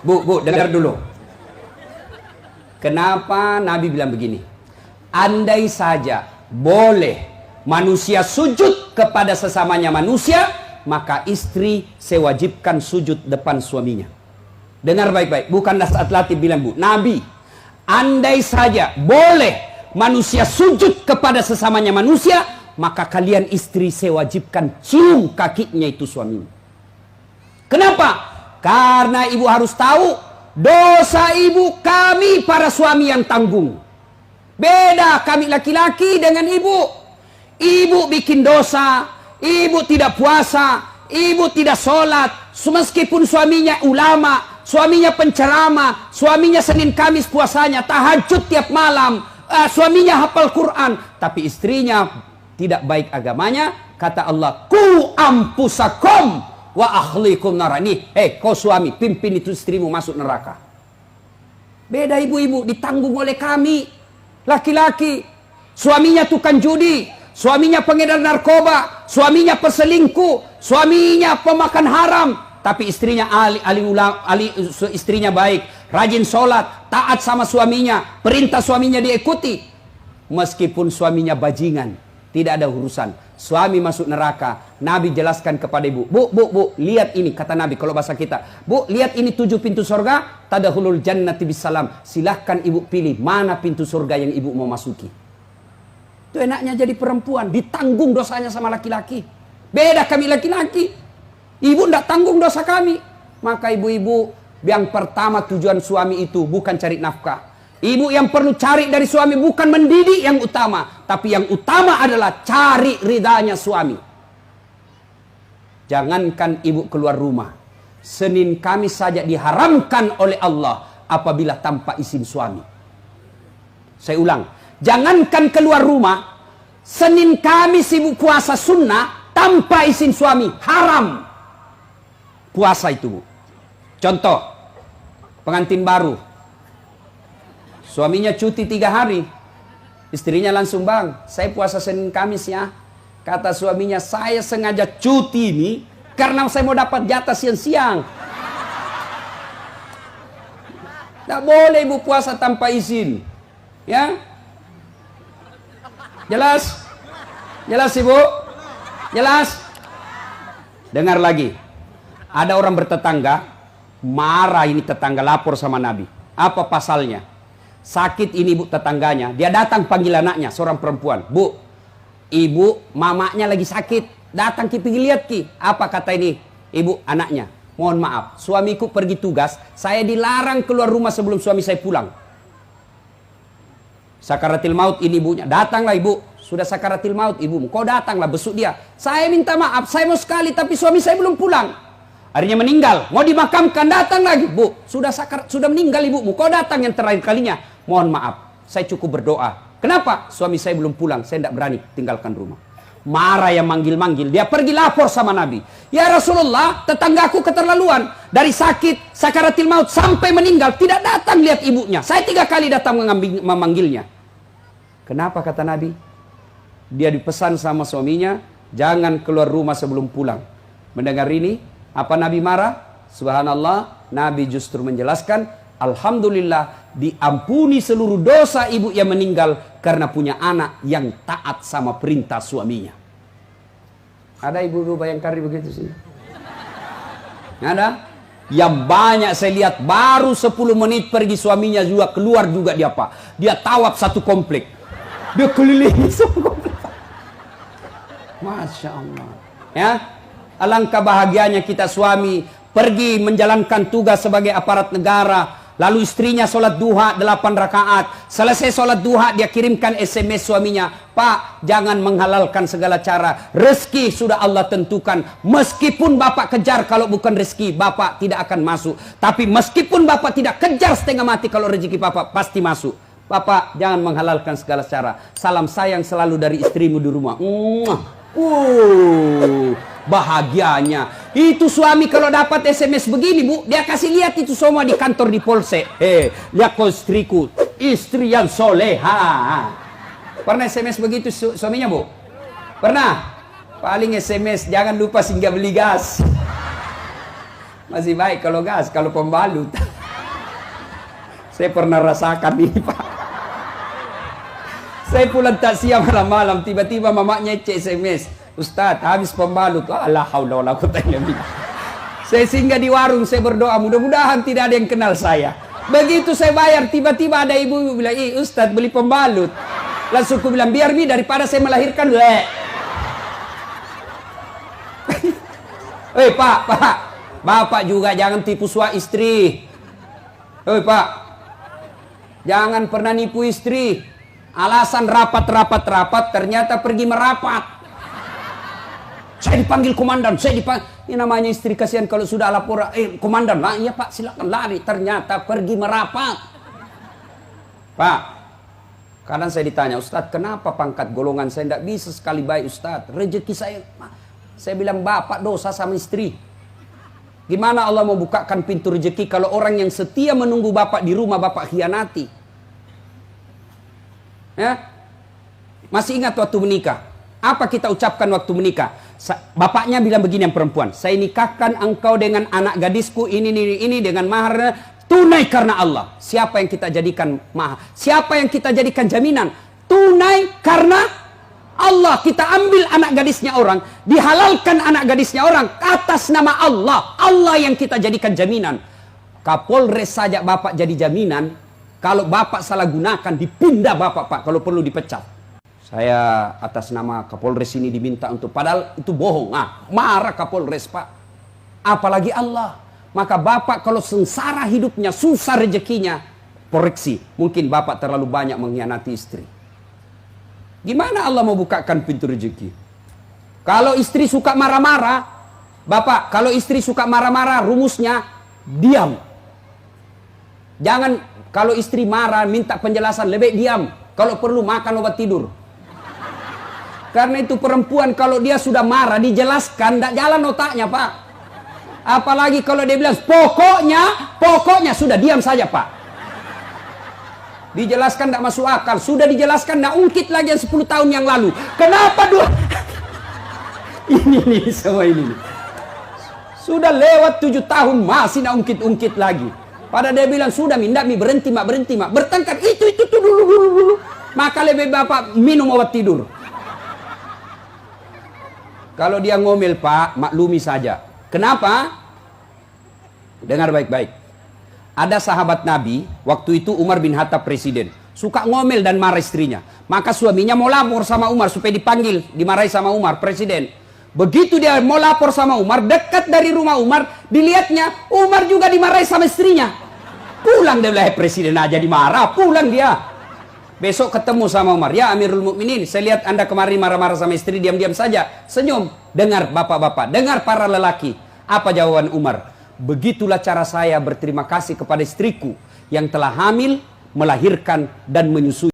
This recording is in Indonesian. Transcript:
Bu, dengar dulu. Kenapa Nabi bilang begini? Andai saja boleh manusia sujud kepada sesamanya manusia, maka istri sewajibkan sujud depan suaminya. Dengar baik-baik, bukanlah saat latih bilang Bu, Nabi, andai saja boleh manusia sujud kepada sesamanya manusia, maka kalian istri sewajibkan cium kakinya itu suaminya. Kenapa? Karena ibu harus tahu, dosa ibu kami para suami yang tanggung. Beda kami laki-laki dengan ibu. Ibu bikin dosa, ibu tidak puasa, ibu tidak sholat, meskipun suaminya ulama, suaminya penceramah, suaminya Senin Kamis puasanya, tahajud tiap malam, suaminya hafal Quran, tapi istrinya tidak baik agamanya. Kata Allah, ku ampusakum wa ahlikum narani. Kau suami, pimpin itu istrimu masuk neraka. Beda ibu-ibu, ditanggung oleh kami laki-laki. Suaminya tukang judi, suaminya pengedar narkoba, suaminya perselingkuh, suaminya pemakan haram, tapi istrinya istrinya baik, rajin sholat, taat sama suaminya, perintah suaminya diikuti. Meskipun suaminya bajingan, tidak ada urusan. Suami masuk neraka. Nabi jelaskan kepada ibu, Bu, lihat ini, kata Nabi kalau bahasa kita, Bu, lihat ini 7 pintu surga, tadkhulul jannati bisalam. Silahkan ibu pilih mana pintu surga yang ibu mau masuki. Itu enaknya jadi perempuan, ditanggung dosanya sama laki-laki. Beda kami laki-laki, ibu tidak tanggung dosa kami. Maka ibu-ibu, yang pertama tujuan suami itu bukan cari nafkah. Ibu yang perlu cari dari suami bukan mendidik yang utama, tapi yang utama adalah cari ridhanya suami. Jangankan ibu keluar rumah, Senin Kamis saja diharamkan oleh Allah apabila tanpa izin suami. Saya ulang, jangankan keluar rumah, Senin Kamis ibu puasa sunnah tanpa izin suami, haram puasa itu, Bu. Contoh, pengantin baru, suaminya cuti 3 hari, istrinya langsung, Bang, saya puasa Senin Kamis ya. Kata suaminya, saya sengaja cuti ini karena saya mau dapat jatah siang-siang. Tidak boleh ibu puasa tanpa izin, ya. Jelas? Jelas ibu? Jelas? Dengar lagi, ada orang bertetangga, marah ini tetangga, lapor sama Nabi. Apa pasalnya? Sakit ini Bu tetangganya, dia datang panggil anaknya, seorang perempuan. Bu, ibu mamanya lagi sakit, datang ki pergi lihat ki. Apa kata ini ibu anaknya? Mohon maaf, suamiku pergi tugas, saya dilarang keluar rumah sebelum suami saya pulang. Sakaratil maut ini ibunya, datanglah ibu, sudah sakaratil maut ibumu, kau datanglah besuk dia. Saya minta maaf, saya mau sekali tapi suami saya belum pulang. Akhirnya meninggal, mau dimakamkan, datang lagi. Bu, sudah meninggal ibumu, kau datang yang terakhir kalinya. Mohon maaf, saya cukup berdoa. Kenapa? Suami saya belum pulang, saya tidak berani tinggalkan rumah. Marah yang manggil-manggil, dia pergi lapor sama Nabi. Ya Rasulullah, tetanggaku keterlaluan. Dari sakit, sakaratil maut, sampai meninggal, tidak datang lihat ibunya. Saya 3 kali datang memanggilnya. Kenapa kata Nabi? Dia dipesan sama suaminya, jangan keluar rumah sebelum pulang. Mendengar ini, apa Nabi marah? Subhanallah, Nabi justru menjelaskan, alhamdulillah diampuni seluruh dosa ibu yang meninggal karena punya anak yang taat sama perintah suaminya. Ada ibu-ibu Bayangkari begitu sih? Ada? Yang banyak saya lihat baru 10 menit pergi suaminya juga keluar juga dia Pak. Dia tawaf satu komplek. Dia keliling satu komplek. Masya Allah. Ya, alangkah bahagianya kita suami pergi menjalankan tugas sebagai aparat negara. Lalu istrinya sholat duha 8 rakaat. Selesai sholat duha dia kirimkan SMS suaminya. Pak, jangan menghalalkan segala cara. Rezeki sudah Allah tentukan. Meskipun bapak kejar kalau bukan rezeki, bapak tidak akan masuk. Tapi meskipun bapak tidak kejar setengah mati, kalau rezeki bapak pasti masuk. Bapak jangan menghalalkan segala cara. Salam sayang selalu dari istrimu di rumah. Bahagianya. Itu suami kalau dapat SMS begini Bu, dia kasih lihat itu semua di kantor di polsek. Lihat kau istriku, istri yang soleha. Pernah SMS begitu suaminya Bu? Pernah? Paling SMS jangan lupa singgah beli gas. Masih baik kalau gas, kalau pembalut. Saya pernah rasakan ini, Pak. Saya pulang takziah malam-malam, tiba-tiba mamanya cek SMS, Ustaz, habis pembalut. La haula wala quwata illa billah. Saya singgah di warung, saya berdoa, mudah-mudahan tidak ada yang kenal saya. Begitu saya bayar, tiba-tiba ada ibu bilang, Ustaz beli pembalut. Langsung aku bilang, biar mi daripada saya melahirkan. Pak, Bapak juga jangan tipu suami istri. Pak, jangan pernah nipu istri. Alasan rapat, ternyata pergi merapat. Saya dipanggil komandan, ini namanya istri kasihan kalau sudah lapor, komandan, lah iya Pak, silakan lari. Ternyata pergi merapat. Pak, kadang saya ditanya, Ustadz kenapa pangkat golongan saya tidak bisa sekali baik Ustadz? Rezeki saya bilang Bapak dosa sama istri. Gimana Allah mau bukakan pintu rezeki kalau orang yang setia menunggu Bapak di rumah Bapak khianati? Ya? Masih ingat waktu menikah? Apa kita ucapkan waktu menikah? Bapaknya bilang begini yang perempuan, saya nikahkan engkau dengan anak gadisku ini dengan mahar tunai karena Allah. Siapa yang kita jadikan mahar? Siapa yang kita jadikan jaminan? Tunai karena Allah. Kita ambil anak gadisnya orang, dihalalkan anak gadisnya orang atas nama Allah. Allah yang kita jadikan jaminan. Kapolres saja Bapak jadi jaminan. Kalau Bapak salah gunakan, dipindah Bapak, Pak. Kalau perlu dipecat. Saya atas nama Kapolres ini diminta untuk, padahal itu bohong. Marah Kapolres, Pak. Apalagi Allah. Maka Bapak kalau sengsara hidupnya, susah rezekinya, koreksi. Mungkin Bapak terlalu banyak mengkhianati istri. Gimana Allah mau bukakan pintu rezeki? Kalau istri suka marah-marah, Bapak, kalau istri suka marah-marah, rumusnya diam. Jangan. Kalau istri marah, minta penjelasan, lebih diam. Kalau perlu makan obat tidur. Karena itu perempuan kalau dia sudah marah, dijelaskan, tidak jalan otaknya, Pak. Apalagi kalau dia bilang, pokoknya, sudah diam saja, Pak. Dijelaskan tidak masuk akal. Sudah dijelaskan, tidak ungkit lagi yang 10 tahun yang lalu. Kenapa dua? ini semua ini. Sudah lewat 7 tahun, masih tidak ungkit-ungkit lagi. Pada dia bilang, sudah minda mi berhenti mak. Bertengkar, itu dulu. Maka lebih Bapak minum obat tidur. Kalau dia ngomel, Pak, maklumi saja. Kenapa? Dengar baik-baik. Ada sahabat Nabi, waktu itu Umar bin Khattab presiden. Suka ngomel dan marah istrinya. Maka suaminya mau lapor sama Umar supaya dipanggil, dimarahi sama Umar, presiden. Begitu dia mau lapor sama Umar, dekat dari rumah Umar, dilihatnya Umar juga dimarahi sama istrinya. Pulang dia bilang, presiden aja dimarah, pulang dia. Besok ketemu sama Umar, ya Amirul Mukminin, saya lihat Anda kemarin marah-marah sama istri, diam-diam saja, senyum. Dengar bapak-bapak, dengar para lelaki. Apa jawaban Umar? Begitulah cara saya berterima kasih kepada istriku yang telah hamil, melahirkan dan menyusui.